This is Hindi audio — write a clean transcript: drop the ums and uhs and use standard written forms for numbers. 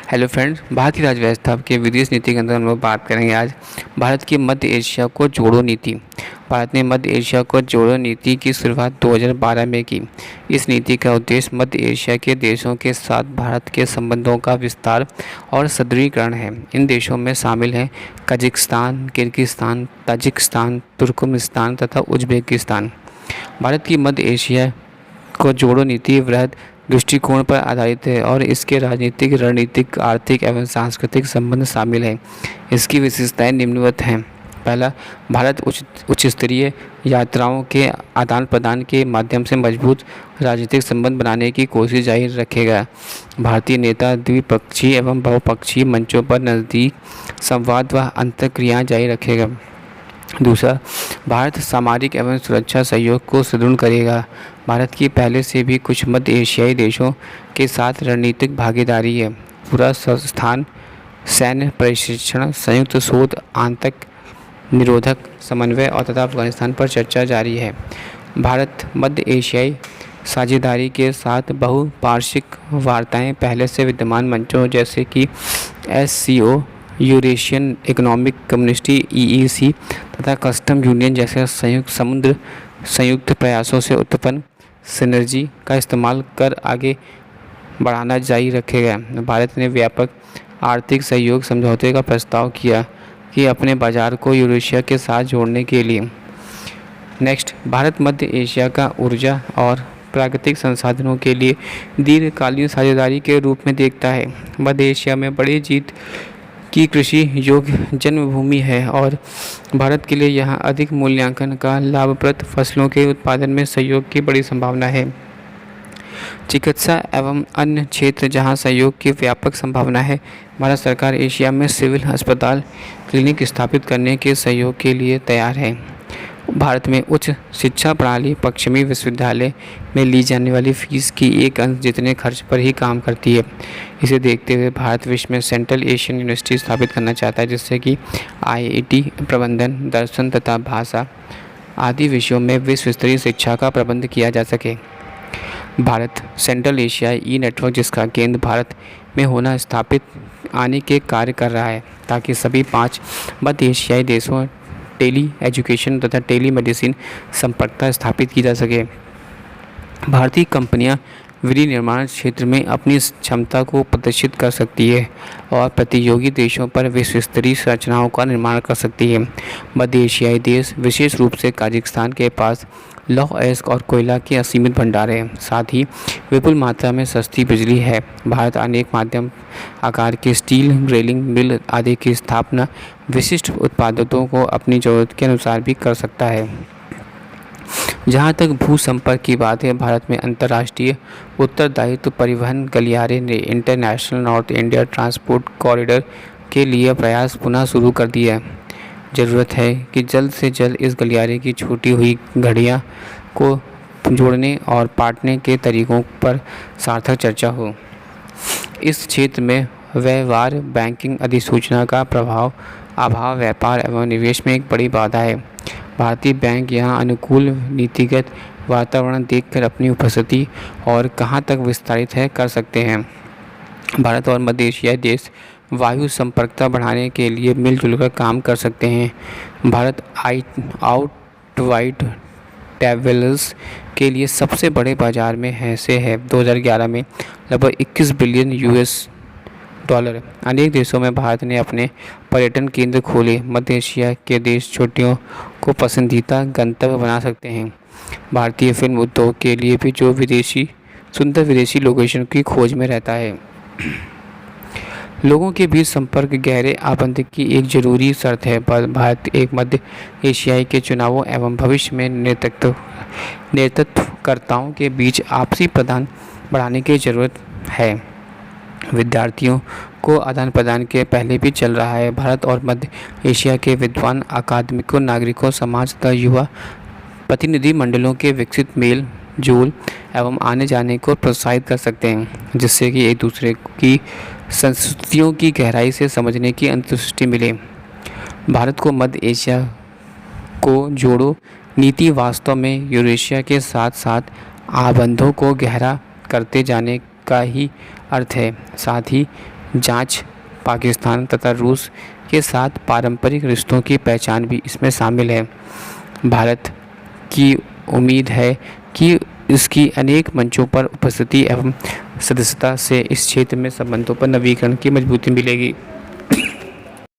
हेलो फ्रेंड्स, भारतीय राज्य के विदेश नीति के अंदर हम लोग बात करेंगे आज भारत की मध्य एशिया को जोड़ो नीति। भारत ने मध्य एशिया को जोड़ो नीति की शुरुआत 2012 में की। इस नीति का उद्देश्य मध्य एशिया के देशों के साथ भारत के संबंधों का विस्तार और सुदृढ़ीकरण है। इन देशों में शामिल हैं कजाकिस्तान, किर्गिस्तान, ताजिकिस्तान, तुर्कमेनिस्तान तथा उज्बेकिस्तान। भारत की मध्य एशिया को जोड़ो नीति वृहद दृष्टिकोण पर आधारित है और इसके राजनीतिक, रणनीतिक, आर्थिक एवं सांस्कृतिक संबंध शामिल हैं। इसकी विशेषताएं निम्नवत हैं। पहला, भारत उच्च स्तरीय यात्राओं के आदान प्रदान के माध्यम से मजबूत राजनीतिक संबंध बनाने की कोशिश जारी रखेगा। भारतीय नेता द्विपक्षीय एवं बहुपक्षीय मंचों पर नज़दीक संवाद व अंतर्क्रियाएं जारी रखेगा। दूसरा, भारत सामरिक एवं सुरक्षा सहयोग को सुदृढ़ करेगा। भारत की पहले से भी कुछ मध्य एशियाई देशों के साथ रणनीतिक भागीदारी है। पूरा स्थान सैन्य प्रशिक्षण, संयुक्त शोध, आतंक निरोधक समन्वय और तथा अफगानिस्तान पर चर्चा जारी है। भारत मध्य एशियाई साझेदारी के साथ बहुपार्श्विक वार्ताएं पहले से विद्यमान मंचों जैसे कि SCO, Eurasian economic community EEC तथा कस्टम यूनियन जैसे संयुक्त प्रयासों से उत्पन्न सिनर्जी का इस्तेमाल कर आगे बढ़ाना जारी रखेगा। भारत ने व्यापक आर्थिक सहयोग समझौते का प्रस्ताव किया कि अपने बाजार को यूरेशिया के साथ जोड़ने के लिए। नेक्स्ट, भारत मध्य एशिया का ऊर्जा और प्राकृतिक संसाधनों के लिए दीर्घकालीन साझेदारी के रूप में देखता है। मध्य एशिया में बड़ी जीत की कृषि योग्य जन्मभूमि है और भारत के लिए यहां अधिक मूल्यांकन का लाभप्रद फसलों के उत्पादन में सहयोग की बड़ी संभावना है। चिकित्सा एवं अन्य क्षेत्र जहां सहयोग की व्यापक संभावना है। भारत सरकार एशिया में सिविल अस्पताल, क्लिनिक स्थापित करने के सहयोग के लिए तैयार है। भारत में उच्च शिक्षा प्रणाली पश्चिमी विश्वविद्यालय में ली जाने वाली फीस की एक अंश जितने खर्च पर ही काम करती है। इसे देखते हुए भारत विश्व में सेंट्रल एशियन यूनिवर्सिटी स्थापित करना चाहता है, जिससे कि IIT प्रबंधन, दर्शन तथा भाषा आदि विषयों में विश्व स्तरीय शिक्षा का प्रबंध किया जा सके। भारत सेंट्रल एशियाई नेटवर्क, जिसका केंद्र भारत में होना, स्थापित आने के कार्य कर रहा है ताकि सभी 5 मध्य एशियाई देशों टेली एजुकेशन तथा टेली मेडिसिन संपर्कता स्थापित की जा सके। भारतीय कंपनियां विनिर्माण क्षेत्र में अपनी क्षमता को प्रदर्शित कर सकती है और प्रतियोगी देशों पर विश्व स्तरीय संरचनाओं का निर्माण कर सकती है। मध्य एशियाई देश, विशेष रूप से कजाकिस्तान के पास लौह अयस्क और कोयला के असीमित भंडार हैं। साथ ही विपुल मात्रा में सस्ती बिजली है। भारत अनेक माध्यम आकार के स्टील, रेलिंग मिल आदि की स्थापना विशिष्ट उत्पादों को अपनी ज़रूरत के अनुसार भी कर सकता है। जहाँ तक भू संपर्क की बात है, भारत में अंतर्राष्ट्रीय उत्तरदायित्व परिवहन गलियारे ने international north India transport corridor के लिए प्रयास पुनः शुरू कर दिया है। ज़रूरत है कि जल्द से जल्द इस गलियारे की छूटी हुई घड़ियाँ को जोड़ने और पाटने के तरीकों पर सार्थक चर्चा हो। इस क्षेत्र में व्यवहार, बैंकिंग अधिसूचना का अभाव व्यापार एवं निवेश में एक बड़ी बाधा है। भारतीय बैंक यहां अनुकूल नीतिगत वातावरण देखकर अपनी उपस्थिति और कहां तक विस्तारित है कर सकते हैं। भारत और मध्य एशियाई देश वायु संपर्कता बढ़ाने के लिए मिलजुल कर काम कर सकते हैं। भारत आउटवाइड ट्रैवलर्स के लिए सबसे बड़े बाजार में है 2011 में लगभग $21 बिलियन। अनेक देशों में भारत ने अपने पर्यटन केंद्र खोले। मध्य एशिया के देश छुट्टियों को पसंदीदा गंतव्य बना सकते हैं। भारतीय फिल्म उद्योग के लिए भी जो सुंदर विदेशी लोकेशन की खोज में रहता है। लोगों के बीच संपर्क गहरे आबंध की एक जरूरी शर्त है। भारत एक मध्य एशियाई के चुनावों एवं भविष्य में नेतृत्वकर्ताओं के बीच आपसी प्रदान बढ़ाने की जरूरत है। विद्यार्थियों को आदान प्रदान के पहले भी चल रहा है। भारत और मध्य एशिया के विद्वान, अकादमिकों, नागरिकों, समाज तथा युवा प्रतिनिधि मंडलों के विकसित मेल जोल एवं आने जाने को प्रोत्साहित कर सकते हैं, जिससे कि एक दूसरे की संस्कृतियों की गहराई से समझने की अंतर्दृष्टि मिले। भारत को मध्य एशिया को जोड़ो नीति वास्तव में यूरेशिया के साथ साथ आबंधों को गहरा करते जाने का ही अर्थ है। साथ ही जांच, पाकिस्तान तथा रूस के साथ पारंपरिक रिश्तों की पहचान भी इसमें शामिल है। भारत की उम्मीद है कि इसकी अनेक मंचों पर उपस्थिति एवं सदस्यता से इस क्षेत्र में संबंधों पर नवीकरण की मजबूती मिलेगी।